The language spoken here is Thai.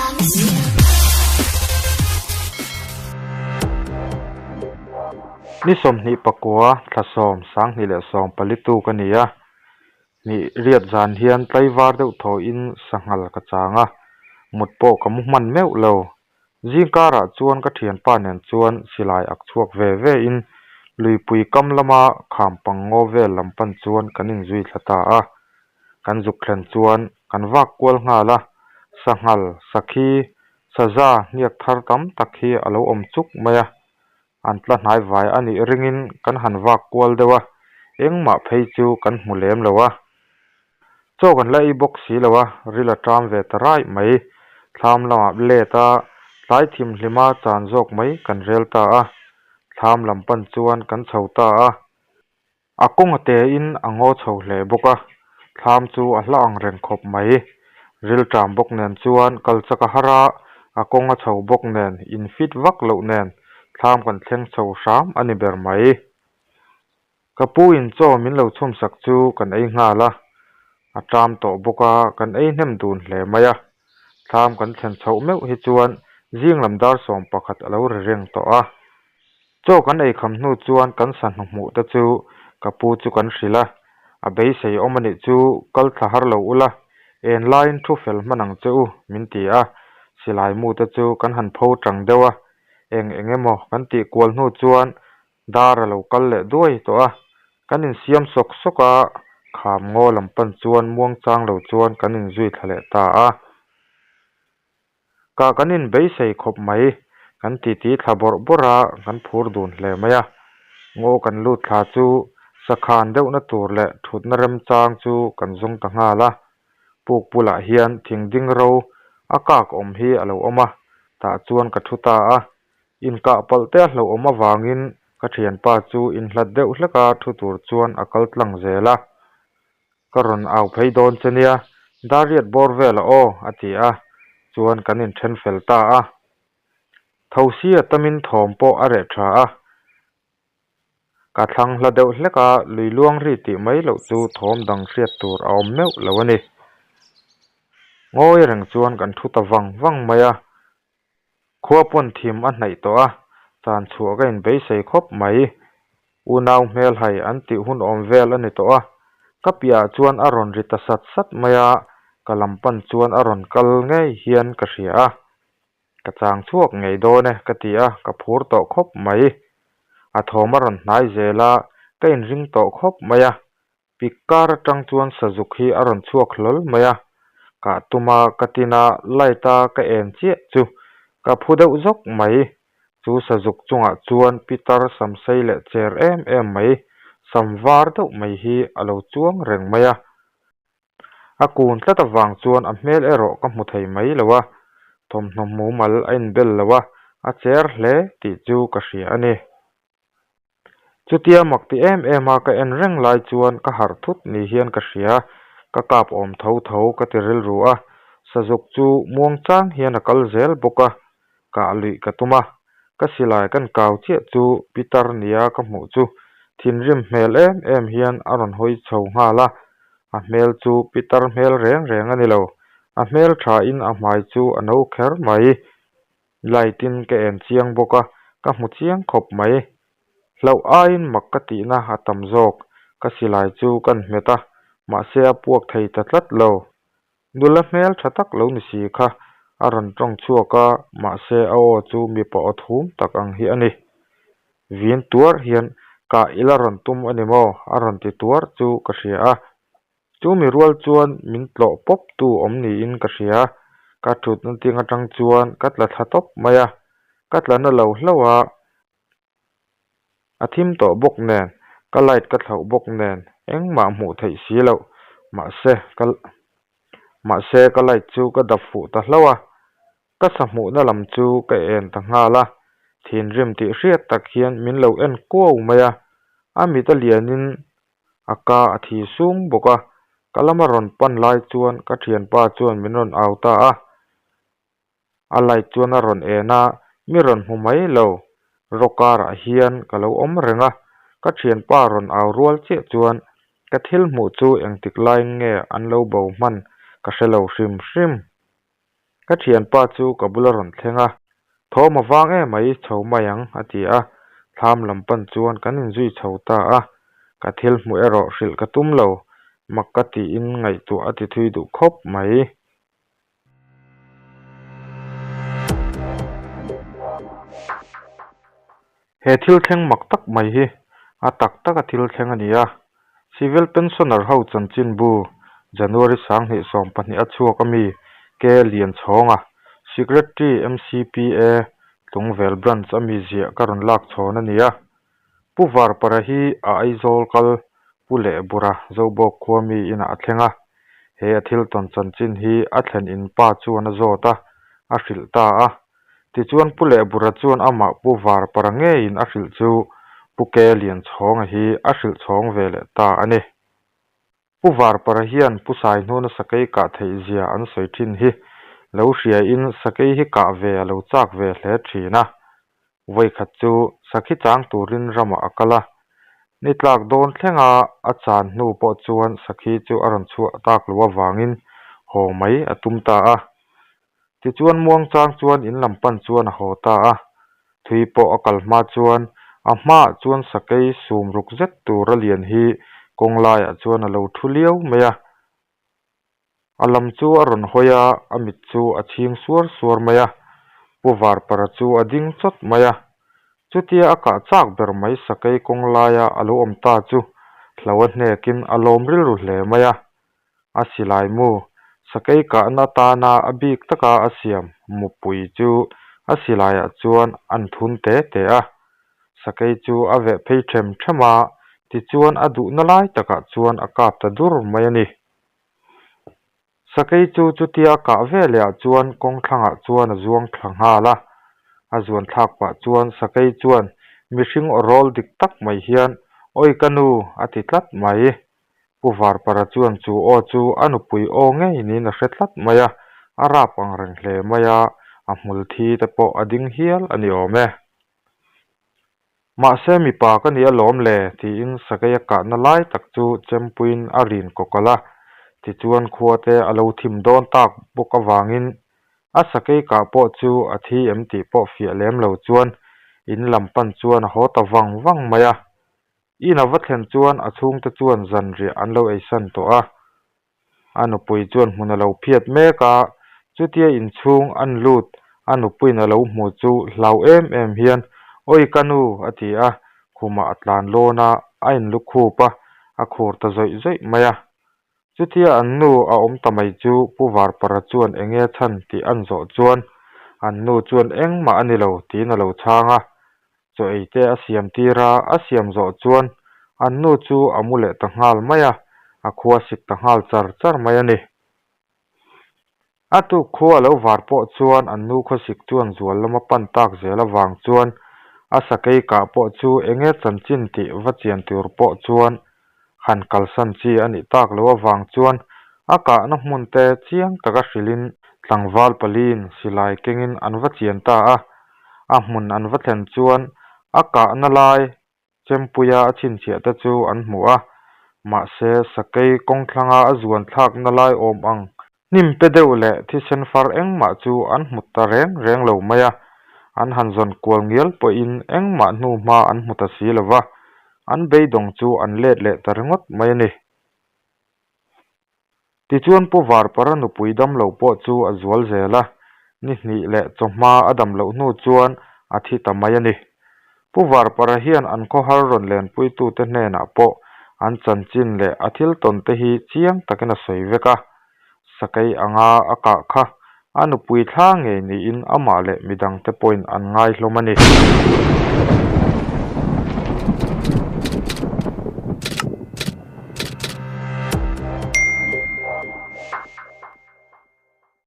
นี่สมนิปกัวทศมสังนิเลสองปลิตูกันนี่นี่เรียดจานเฮียนไตวาร์เดอุทออินสังหลกจางหมดโปกมุมันเมวเลวจิงการะจวนกระเทียนป้าเนนจวนสิลายอักชวกเวอินลุยปุยกำละมาขามปังโงเวลำปันจวนกันนิงจุยทตากันจุกเล่นจวนกันวักกวลงาละสังหลสักขีสะจาเนียกทาร์ตัมตักขีอโลอมจุกมายอันตละนายไว้อันนี้ริงินกันหันวักกวลเดวะเอ็งมาเพยจูกันหูเลมเลวะโจกันเลยบอกสีเลวะริลาตรามเวตรายไหมทำละมาเลตาหลายทีมลิมาจานจกไหมกันเรลตาทำลำปันจวนกันเฉาตาอากงเตอินอ่างโง่เฉาเลบกทำจูอัลละอังเรงขบไหมริลตรามบกเนนจวนกัลสกหระอากงเฉาบกเนนอินฟิตวักเหลวเนนทำกันเช่งเฉาสามอันนี้เบอร์ไหมกระปูอินโจมินเหลวชุ่มสักจูกันไองาละอาจามโตบกกันไอเนมดูนเลมายทำกันเช่นเฉาเมวฮิจวนจิงลำดาร์สอมปักขัดเหลวเรียงโตโจกันไอคำนูจวนกันสันหมูตะจูกระปูจูกันศิละอาเบยเสยอมันจูกัลทหารเหลวอุละเอ็นไลน์ทุเฟลมันนังจูมินตีสิลายมูตะจูกันหันพูจังเดวเองโมกันตีกวลนูจวนดาร์เหลวกัลเล่ด้วยตัวกันอินเสียมสกขามโง่ลำปันจวนม่วงจางเหลวจวนกันอินจุยทะเลตากากันอินเบยเสยขบไหมกันตีทบอระกันพูดดูนเลยไหมโง่กันลูดขาจูสักขานเดวนตัวเละถุดนรำจางจูกันจงตั้งหาละปุกปุละเฮียนทิ้งดิ่งเราอากาศอมฮีอเหลวอมาตาจวนกัทุตาอินกะปลเตะเหลวอมาวางินกระเทียนป้าจูอินหลัดเดวละกาทุตัวจวนอากาศลังเจละกรณเอาไปโดนเชนียดาริดบอร์เวลโออติจวนกันอินเชนเฟลตาทาวเสียตมินทอมโปอาเรทรากาทังละเดวละกาลุยล่วงรีติไม่เหลวจูทอมดังเสียตัวเอาเมวละวันนี้งอยแรงจวนกันทุตวังมายขวบปนทีมอันไหนตัวจานชัวกันไปใส่ครบไหมอุณาวเมลให้อันติหุ่นอมเวลอันนี้ตัวกับยาจวนอารอนริตสัตมายากลัมปันจวนอารอนกัลไงเฮียนกระเสียกระจางช่วงไงโดนกติกับพูดต่อครบไหมอาทอมารอนนายเจลาก็อินริงต่อครบมายปิการจังจวนสจุกฮีอารอนช่วงลลมายกะตุมากตินาไลตากะเอ็นเจจูกับผู้เดาจกไหมจูสจุกจงจวนปิตาร์สัมไซเลเจอไหมสัมวาร์ดไม่ฮีอโลจวงเร่งมายอากูนตะตะวางจวนอเมลโรกับมุทัยไหมละวะทอมนมูมัลอินเบลละวะอาเจอร์เลติจูกษีอันนี้จุดที่มักที่มากเอ็นเร่งลายจวนกหาร์ทุดนิเฮียนกษีกกาบอมเท่ากติริลรัวสจุกจูม่วงจางเฮียนกัลเซลบกกาลุยกตุมากสิลายกันกาวเจจูปิตาร์เนียกับมูจูทินริมเมลเฮียนอารอนหอยชาวฮาละเมลจูปิตาร์เมลเร่งอันนี้เราเมลทราอินหมายจูอันเอาเคร์ไหมไลตินแกเอ็นเชียงบกกับมุเชียงขบไหมเราอินมักกตินะฮัตมจอกกสิลายจูกันเมตามาเสียพวกไทยตัดลัดเราดูแลเมลชัตักเรานิสิค่ะอารันตรงชัวก็มาเสียเอาจูมีปอทุ่มตักอังเฮียนี่เวียนตัวเฮียนกาอิลารันตุมอันนี้มออารันติตัวจูกเสียจูมีรัวจวนมินโลปบตูอมนี่อินกเสียกัดจุดนั่นติงจังจวนกัดละทัตบมายกัดละนั่นเราว่าอาทิมโตบกแนนก็ไล่กัดเหาบกแนนเอ็งมาหมูไทยสีเรามาเซก็ไล่จูก็ดับฝูตะละวะก็สมุนั่นลำจูก็เอ็นตั้งหาละทีนริมติเรียดตะเคียนมินเราเอ็นกู้มายมีตะเลียนินอากาอธิสูงบกกะละมารอนปันลายจวนกะเทียนป้าจวนมินรอนเอาตาอะไรจวนอรอนเอนามิรอนหูไม่เลวรกการะเฮียนกะเลวอมเรงกะเทียนป้ารอนเอารัวเจจวนกะทิลหมูจูเอ็งติกไลเงอันเลวเบามันกะเชลวชิม ka thian pa chu ka bula ron thlenga thawm awang mai chho mayang atia thlam lampan chuan kan in zui chhota a ka thil hmu ero hril ka tum lo makati in ngai tu ati thui du khop mai he thil thleng mak tak mai hi a tak tak a thil thleng ania civil pensioner ho chanchin bu January sang hi som pahnih a chuak ami ke lian chhawng secretary MCPA tungvel branch ami zia karon lak chhawn ania puvar para hi a aizol kal pule bura zobok khuami ina athlenga he athil ton chanchin hi a thlen in pa chuan a zota a hril ta a ti chuan pule bura chuan ama puvar para nge in a hril chu puke lian chhawng hi a hril chhawng vele ta ani puvar para hian pusai hnuna sakai ka thei zia an soithin hi lo hria in sakai hi ka ve lo chak ve hle thina voi khat chu sakhi chang turin rama akala ni tlak don thlenga a chan hnu po chuan sakhi chu aron chu tak lo wangin ho mai atum ta a ti chuan muang chang chuan in lampan chuan ho ta a thui po akal ma chuan a hma chuan sakai sum ruk zet tur lian hi konglai a chuan a lo thuliau maya alam chu aron hoya amit chu a ching suar suar maya puvar para chu a ding chot maya chutia aka chak ber mai sakai konglaya alo omta chu hlawa hnekin alom ril hle maya asilai mu sakai ka na ta na abik taka asiam mupui chu asilaya chuan an thun te te a sakai chu ave phei them thema ti chuan adu na lai taka chuan akap ta dur mai ani sakai chu chutia ka vele a chuan kong thlanga chuan a zuang thlang hala a zuan thlak pa chuan sakai chuan mihring rol dik tak mai hian oi kanu ati tlat mai puvar para chuan chu o chu anupui o nge inin a hretlat maya arap ang reng hle maya a hmul thi te po ading hial ani ome ma se mi pa ka ni alom le ti in sakaya ka na lai tak chu chempuin arin kokala ti chuan khuate alo thim don tak boka wangin a sakai ka po chu a thi emti po fia lem lo chuan in lampan chuan ho ta wang wang maya ina vathlen chuan a chung te chuan zanri an lo eisan to a anu pui chuan hmun a lo phiat meka chutia in chung an lut anu puin a lo hmu chu hlau em em hian oi kanu ati a khuma atlan lona a in lukhupa a khur ta zoi zoi maya chutia an nu a om tamai chu puvar para chuan enge chan ti an zo chuan an nu chuan engma ani lo tin a lo changa cho eite asiam tira asiam zo chuan an nu chu amule ta ngal maya a khuwa sik ta ngal char char maya ni atu khuwa lo var po chuan an nu kho sik chuan zual lama pan tak zela wang chuan a sakai ka po chu enge chanchin ti vachian tur po chuan han kalsan chi ani tak lo wang chuan aka na hmun te chiang taka hrilin tlangwal palin silai kengin an vachian ta a hmun an vathen chuan aka na lai chempuya chin chia ta chu an hmu a ma se sakai kong thlanga a zuan thlak na lai om ang nim pe deuh le thi sen far engma chu an hmut ta reng reng lo maya an hanzon kwal ngial po in engma hnu ma an hmuta si lova an beidong chu an let le tarengot mai ni ti chuan puvar para nu puidam lo po chu a zual zela ni hni le chawhma adam lo hnu chuan a thi ta mai ani puvar para hian an kho har ron len pui tu te hne na po an chanchin le athil ton te hi chiang takena soi veka sakai anga aka kha anu pui thla nge ni in ama le midang te point an ngai hlomani